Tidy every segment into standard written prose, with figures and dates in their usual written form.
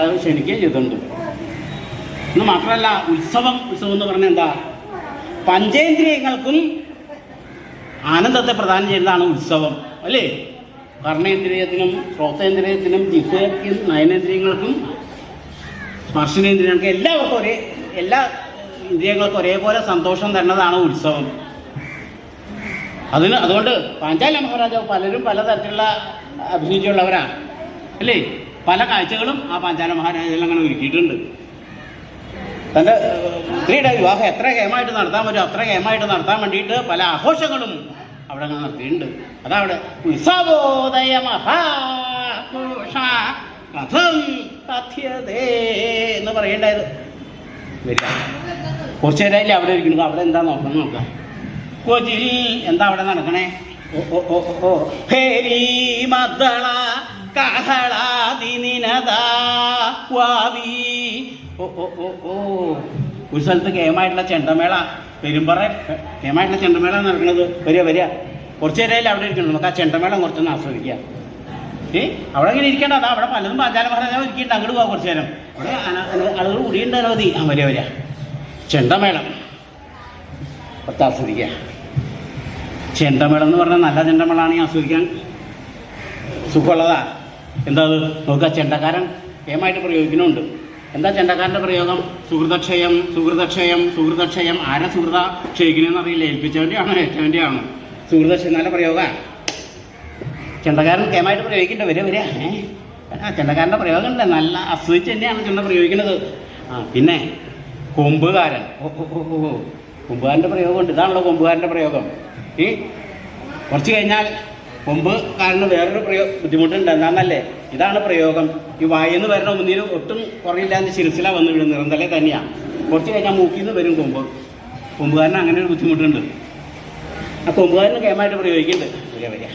മഹാരാജാവ് ക്ഷണിക്കുകയും ചെയ്തിട്ടുണ്ട്. എന്ന് മാത്രമല്ല, ഉത്സവം എന്ന് പറഞ്ഞാൽ എന്താ, പഞ്ചേന്ദ്രിയങ്ങൾക്കും ആനന്ദത്തെ പ്രദാനം ചെയ്യുന്നതാണ് ഉത്സവം അല്ലേ. കർണേന്ദ്രിയത്തിനും ശ്രോതേന്ദ്രിയത്തിനും ജിഹ്വയ്ക്കും നയനേന്ദ്രിയങ്ങൾക്കും സ്പർശനേന്ദ്രിയങ്ങൾക്കും എല്ലാവർക്കും എല്ലാ ഇന്ദ്രിയങ്ങൾക്കും ഒരേപോലെ സന്തോഷം തരുന്നതാണ് ഉത്സവം. അതുകൊണ്ട് പാഞ്ചാല മഹാരാജാവ് പലരും പലതരത്തിലുള്ള അഭിരുചിയുള്ളവരാണ് അല്ലേ. പല കാഴ്ചകളും ആ പാഞ്ചാല മഹാരാജാവ് അങ്ങനെ ഒരുക്കിയിട്ടുണ്ട്. തൻ്റെ പുത്രിയുടെ വിവാഹം എത്ര കേമായിട്ട് നടത്താൻ പറ്റും അത്ര കേമായിട്ട് നടത്താൻ വേണ്ടിയിട്ട് പല ആഘോഷങ്ങളും അവിടെ അങ്ങനെ നടത്തിയിട്ടുണ്ട്. അതവിടെ ഉത്സവോദയ മഹാഘോഷ കഥം കഥ്യതേ എന്ന് പറയേണ്ടായത്. കുറച്ചു നേരമായില്ലേ അവിടെ ഇരിക്കുന്നത്, അവിടെ എന്താ നോക്കാം. കൊച്ചിൽ എന്താ അവിടെ നടക്കണേ? ഓ ഹേരി മദ്ദള കഹളാദിനിനദാവി. ഒരു സ്ഥലത്ത് കേമായിട്ടുള്ള ചെണ്ടമേള, പെരുമ്പറ കേമായിട്ടുള്ള ചെണ്ടമേള നടക്കുന്നത്. വരിക കുറച്ചു നേരമായില്ലേ അവിടെ ഇരിക്കണം. നമുക്ക് ആ ചെണ്ടമേളം കുറച്ചൊന്ന് ആസ്വദിക്കാം. അവിടെ ഇങ്ങനെ ഇരിക്കേണ്ട, അതാ അവിടെ പലതും പാഞ്ചാല മഹാരാജാവ് ഇരിക്കുന്നുണ്ട്. അങ്ങോട്ട് പോകാം കുറച്ചു നേരം. അവിടെ ആളുകൾ കൂടിയുണ്ട് അനവധി. വരിക ചെണ്ടമേളം കുറച്ച് ആസ്വദിക്കുക. ചെണ്ടമേളം എന്ന് പറഞ്ഞാൽ നല്ല ചെണ്ടമേളാണെങ്കിൽ ആസ്വദിക്കാൻ സുഖമുള്ളതാ. എന്താ അത് നോക്കുക, ചെണ്ടക്കാരൻ കേമായിട്ട് പ്രയോഗിക്കുന്നുണ്ട്. എന്താ ചെണ്ടക്കാരൻ്റെ പ്രയോഗം? സുഹൃതക്ഷയം സുഹൃതക്ഷയം സുഹൃതക്ഷയം. ആരെ സുഹൃത ക്ഷയിക്കണമെന്ന് അറിയില്ല, ഏൽപ്പിച്ചവൻ്റെ ആണോ ഏറ്റവൻ്റെ ആണോ? സുഹൃതക്ഷയം നല്ല പ്രയോഗമാണ്. ചെണ്ടക്കാരൻ കേമായിട്ട് പ്രയോഗിക്കേണ്ട. വരിക ചെണ്ടക്കാരൻ്റെ പ്രയോഗം ഉണ്ട്, നല്ല ആസ്വദിച്ച് തന്നെയാണ് ചെണ്ട പ്രയോഗിക്കുന്നത്. പിന്നെ കൊമ്പുകാരൻ. കൊമ്പുകാരൻ്റെ പ്രയോഗമുണ്ട്. ഇതാണല്ലോ കൊമ്പുകാരൻ്റെ പ്രയോഗം. കുറച്ച് കഴിഞ്ഞാൽ കൊമ്പുകാരന് വേറൊരു ബുദ്ധിമുട്ടുണ്ട്. എന്താണെന്നല്ലേ, ഇതാണ് പ്രയോഗം. ഈ വായെന്ന് വരുന്ന ഒന്നിന് ഒട്ടും കുറയില്ലാന്ന് ശിരസില വന്ന് വീഴും, നിറന്തലേ തന്നെയാണ്. കുറച്ച് കഴിഞ്ഞാൽ മൂക്കിൽ നിന്ന് വരും കൊമ്പുകാരന് അങ്ങനെ ഒരു ബുദ്ധിമുട്ടുണ്ട്. ആ കൊമ്പുകാരന് കേമായിട്ട് പ്രയോഗിക്കുന്നുണ്ട്. വരിക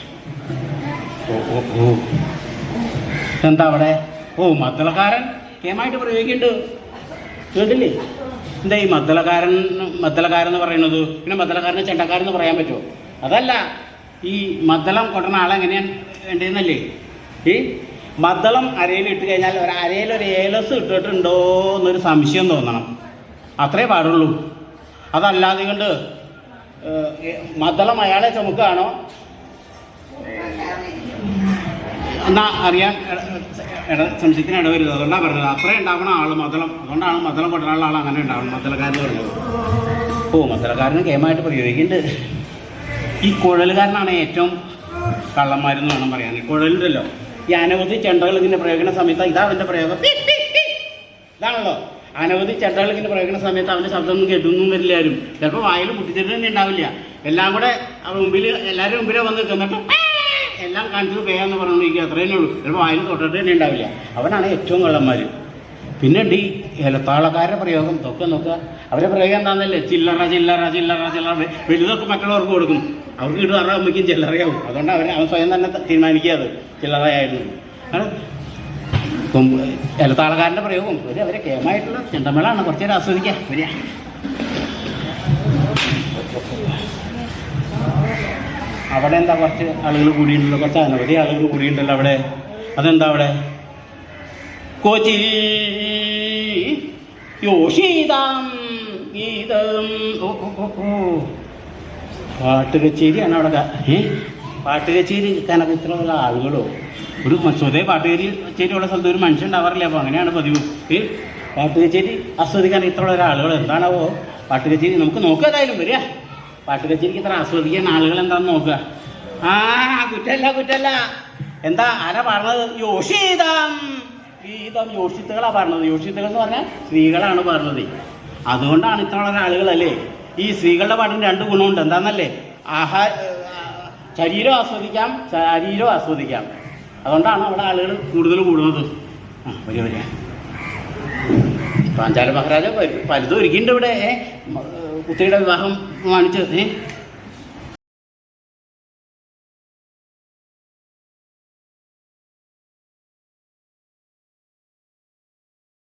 എന്താ അവിടെ? മദ്ദളക്കാരൻ കേമായിട്ട് പ്രയോഗിക്കുന്നുണ്ട്. കേട്ടില്ലേ? എന്താ ഈ മദ്ദളക്കാരൻ എന്ന് പറയുന്നത്? പിന്നെ മദ്ദളക്കാരന് ചെണ്ടക്കാരെന്ന് പറയാൻ പറ്റുമോ? അതല്ല, ഈ മദ്ദളം കൊണ്ടുവന്ന ആളെങ്ങനെയാണ് വേണ്ടതെന്നല്ലേ. ഈ മദ്ദളം അരയിൽ ഇട്ട് കഴിഞ്ഞാൽ അരയിലൊരു ഏലസ് ഇട്ടിട്ടുണ്ടോ എന്നൊരു സംശയം തോന്നണം, അത്രേ പാടുള്ളൂ. അതല്ലാതെ കൊണ്ട് മദ്ദളം അയാളെ ചുമക്കുകയാണോ എന്നാ അറിയാൻ സംശയത്തിന് ഇടവരുത്. അതുകൊണ്ടാണ് പറഞ്ഞത് അത്രേ ഉണ്ടാവണം ആൾ മദ്ദളം. അതുകൊണ്ടാണ് മദ്ദളം കൊണ്ടുവരാനുള്ള ആൾ അങ്ങനെ ഉണ്ടാവണം, മദ്ദളക്കാരെന്ന് പറഞ്ഞത്. മദ്ദളക്കാരന് കേമായിട്ട് പ്രയോഗിക്കുന്നുണ്ട്. ഈ കുഴലുകാരനാണ് ഏറ്റവും കള്ളന്മാരെന്ന് വേണം പറയാൻ. കുഴലുണ്ടല്ലോ, ഈ അനവധി ചെണ്ടകൾ ഇങ്ങനെ പ്രയോഗിക്കുന്ന സമയത്ത് ഇതാ അവൻ്റെ പ്രയോഗം. ഇതാണല്ലോ അനവധി ചെണ്ടകൾ ഇങ്ങനെ പ്രയോഗിക്കുന്ന സമയത്ത് അവൻ്റെ ശബ്ദമൊന്നും കേട്ടൊന്നും വരില്ല ആരും. ചിലപ്പോൾ വായിൽ മുട്ടിച്ചിട്ട് തന്നെ ഉണ്ടാവില്ല. എല്ലാം കൂടെ എല്ലാവരും മുമ്പിലേ വന്ന് നിൽക്കുന്നിട്ട് എല്ലാം കാണിച്ചത് പേയെന്ന് പറഞ്ഞുകൊണ്ടിരിക്കുക, അത്രയേ ഉള്ളൂ. ചിലപ്പോൾ വായിൽ തൊട്ടിട്ട് തന്നെ ഉണ്ടാവില്ല. അവനാണ് ഏറ്റവും കള്ളന്മാർ. പിന്നെ ഉണ്ട് ഈ ഏലത്താളക്കാരുടെ പ്രയോഗം. നോക്കുക അവരെ പ്രയോഗം എന്താണെന്നല്ലേ, ചില്ലറ ചില്ലറ ചില്ലറ ചില്ലറ. വലുതൊക്കെ മറ്റുള്ളവർക്ക് കൊടുക്കും, അവർക്ക് ഇടുകയാകുമ്പോഴേക്കും ചില്ലറയാവും. അതുകൊണ്ട് അവൻ സ്വയം തന്നെ തീരുമാനിക്കുക അത് ചില്ലറയായിരുന്നു. ഏലത്താളക്കാരൻ്റെ പ്രയോഗം അവരെ കേമായിട്ടുള്ള ചെണ്ടമേളാണ്. കുറച്ച് നേരം ആസ്വദിക്കുക. വരിക അവിടെ എന്താ കുറച്ച് ആളുകൾ കൂടിയിട്ടുണ്ടല്ലോ, കുറച്ച് അനവധി ആളുകൾ കൂടിയിട്ടുണ്ടല്ലോ അവിടെ. അതെന്താ അവിടെ? കൊച്ചിൽ യോഷിതാം ഗീതം. പാട്ട് കച്ചേരിയാണ് അവിടെ. പാട്ട് കച്ചേരി കണക്ക് ഇത്രയുള്ള ആളുകളോ? ഒരു സ്വതേ പാട്ട് കച്ചേരിയുള്ള സ്ഥലത്ത് ഒരു മനുഷ്യൻ ഉണ്ടാവാറില്ല. അപ്പോൾ അങ്ങനെയാണ് പതിവ്. പാട്ട് കച്ചേരി ആസ്വദിക്കാൻ ഇത്രയുള്ള ആളുകൾ. എന്താണാവോ പാട്ട് കച്ചേരി? നമുക്ക് നോക്കുക. ഏതായാലും വരിക. പാട്ട് കച്ചേരിക്ക് ഇത്ര ആസ്വദിക്കാൻ ആളുകൾ എന്താണെന്ന് നോക്കുക. കുറ്റല്ല. എന്താ ആരാ പാടുന്നത്? യോഷിതാം ഗീതം. യോഷിത്തുകളാണ് പാടുന്നത്. യോഷിത്തുകൾ എന്ന് പറഞ്ഞാൽ സ്ത്രീകളാണ് പാടുന്നത്. അതുകൊണ്ടാണ് ഇത്രയുള്ള ആളുകളല്ലേ. ഈ സ്ത്രീകളുടെ പാട്ടിന് രണ്ട് ഗുണമുണ്ട്. എന്താണെന്നല്ലേ, ശരീരം ആസ്വദിക്കാം. അതുകൊണ്ടാണ് അവിടെ ആളുകൾ കൂടുതൽ കൂടുന്നത്. വരിക പാഞ്ചാല മഹാരാജ പലതും ഒരുക്കിയിട്ടുണ്ട് ഇവിടെ. പുത്രിയുടെ വിവാഹം കാണിച്ചത്